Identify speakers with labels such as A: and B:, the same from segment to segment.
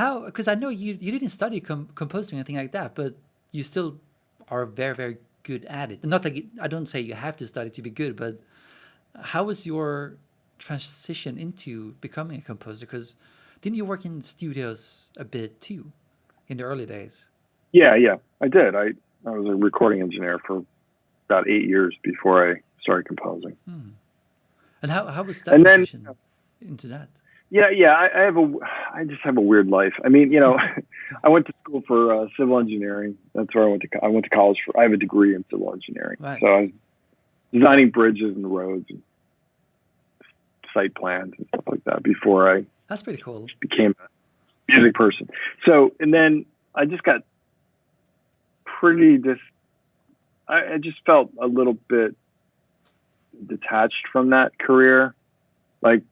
A: how, because I know you didn't study composing or anything like that, but you still are very, very good at it. Not like I don't say you have to study to be good, but how was your transition into becoming a composer? Because didn't you work in studios a bit too in the early days?
B: Yeah, yeah, I did. I was a recording engineer for about 8 years before I started composing.
A: And how was that
B: And then,
A: transition into that?
B: yeah, yeah, I just have a weird life. I mean, I went to school for civil engineering. That's where I went to college for. I have a degree in civil engineering.
A: Right.
B: So I was designing bridges and roads and site plans and stuff like that before I
A: That's pretty cool.
B: became a music person. So, and then I just got pretty I just felt a little bit detached from that career. Like,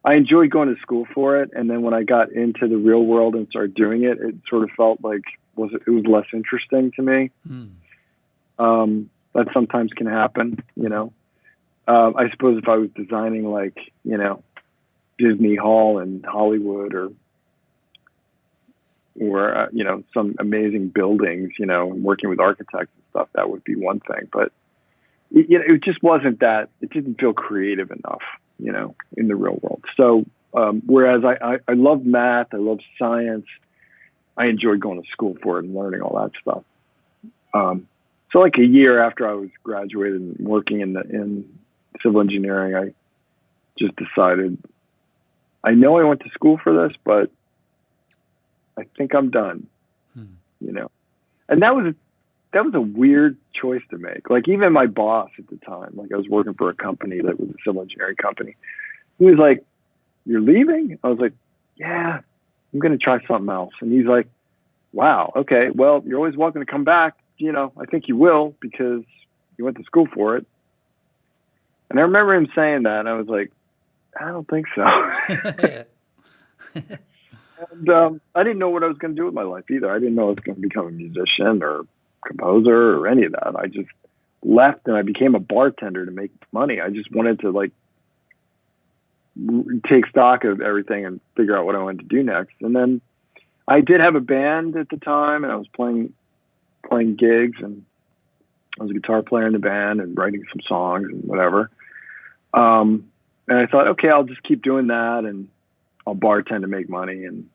B: I enjoyed going to school for it, and then when I got into the real world and started doing it, it sort of felt like it was less interesting to me. That sometimes can happen, I suppose if I was designing like Disney Hall in Hollywood or some amazing buildings, and working with architects and stuff, that would be one thing. But it just wasn't that. It didn't feel creative enough, in the real world. So whereas I love math, I love science, I enjoyed going to school for it and learning all that stuff. So like a year after I was graduated and working in civil engineering, I just decided, I know I went to school for this, but I think I'm done, and that was a weird choice to make. Like, even my boss at the time, like, I was working for a company that was a civil engineering company. He was like, "You're leaving?" I was like, "Yeah, I'm going to try something else." And he's like, "Wow, okay, well, you're always welcome to come back. I think you will, because you went to school for it." And I remember him saying that, and I was like, "I don't think so."
A: Yeah.
B: And I didn't know what I was going to do with my life either. I didn't know I was going to become a musician or composer or any of that. I just left and I became a bartender to make money. I just wanted to, like, take stock of everything and figure out what I wanted to do next. And then I did have a band at the time, and I was playing gigs, and I was a guitar player in the band and writing some songs and whatever. And I thought, okay, I'll just keep doing that, and I'll bartend to make money. And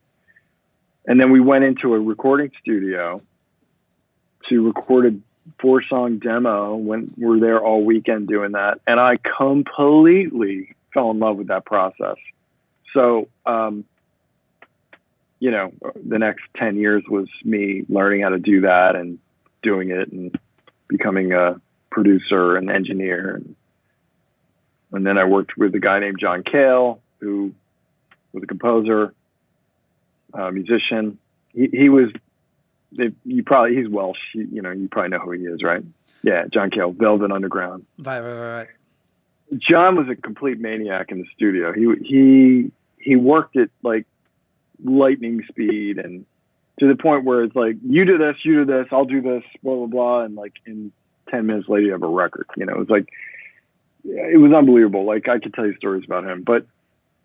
B: then we went into a recording studio to record a 4-song demo. When we're there all weekend doing that, and I completely fell in love with that process. So, the next 10 years was me learning how to do that and doing it and becoming a producer and engineer. And then I worked with a guy named John Cale, who was a composer, musician. He's Welsh. You probably know who he is, right? Yeah, John Cale, Velvet Underground.
A: Right.
B: John was a complete maniac in the studio. He worked at like lightning speed, and to the point where it's like, you do this, I'll do this, blah blah blah, and like in 10 minutes later you have a record. It was like, it was unbelievable. Like, I could tell you stories about him, but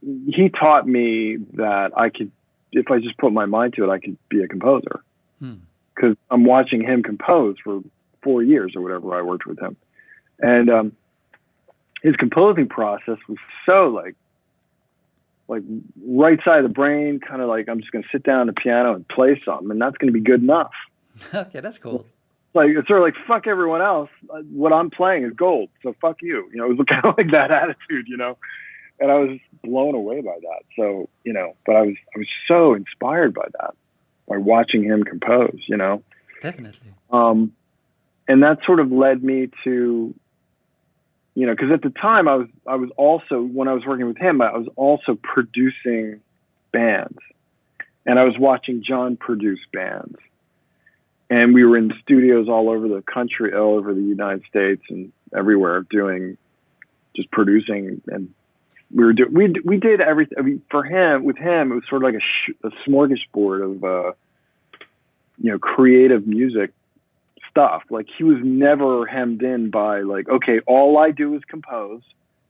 B: he taught me that I could, if I just put my mind to it, I could be a composer. Because I'm watching him compose for 4 years or whatever I worked with him. And his composing process was so like right side of the brain, kind of like, I'm just going to sit down at the piano and play something, and that's going to be good enough.
A: Okay, that's cool.
B: Like, it's sort of like, fuck everyone else. What I'm playing is gold, so fuck you. It was kind of like that attitude, and I was blown away by that. So, but I was so inspired by that, by watching him compose,
A: Definitely.
B: And that sort of led me to, because at the time I was also, when I was working with him, I was also producing bands, and I was watching John produce bands, and we were in studios all over the country, all over the United States and everywhere, just producing. And we did everything. I mean, with him, it was sort of like a smorgasbord of, creative music stuff. Like, he was never hemmed in by like, okay, all I do is compose.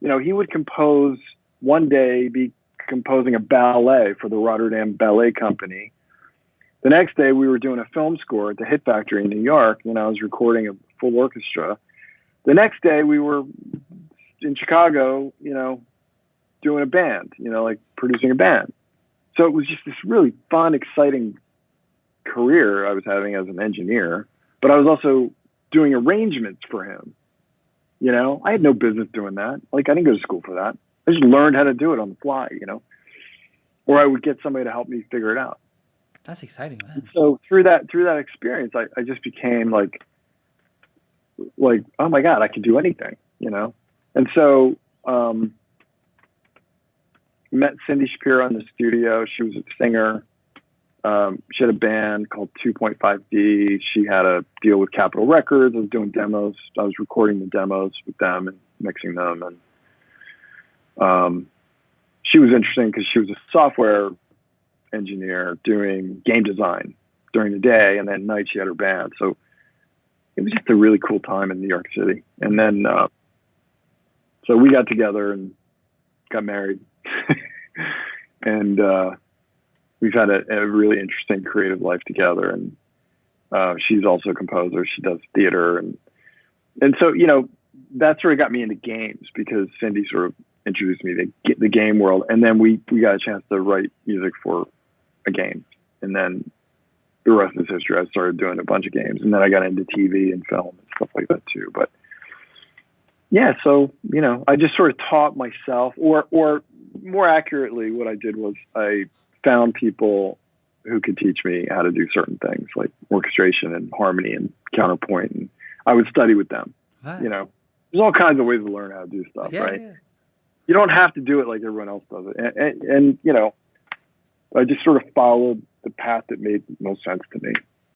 B: He would compose one day, be composing a ballet for the Rotterdam Ballet Company. The next day, we were doing a film score at the Hit Factory in New York. I was recording a full orchestra. The next day, we were in Chicago, doing a band, like producing a band. So it was just this really fun, exciting career I was having as an engineer, but I was also doing arrangements for him. I had no business doing that. Like, I didn't go to school for that. I just learned how to do it on the fly, or I would get somebody to help me figure it out.
A: That's exciting, man.
B: So through that experience, I just became like, oh my God, I can do anything, And so, met Cindy Shapiro in the studio. She was a singer. She had a band called 2.5D. She had a deal with Capitol Records. I was doing demos. I was recording the demos with them and mixing them. And she was interesting because she was a software engineer doing game design during the day, and then at night she had her band. So it was just a really cool time in New York City. And then so we got together and got married. And we've had a really interesting creative life together. And she's also a composer. She does theater. And so, that sort of got me into games because Cindy sort of introduced me to the game world. And then we got a chance to write music for a game. And then the rest is history. I started doing a bunch of games. And then I got into TV and film and stuff like that too. But yeah, so, I just sort of taught myself, or more accurately, what I did was I found people who could teach me how to do certain things like orchestration and harmony and counterpoint. And I would study with them.
A: Right.
B: There's all kinds of ways to learn how to do stuff, right?
A: Yeah.
B: You don't have to do it like everyone else does it. And I just sort of followed the path that made most sense to me.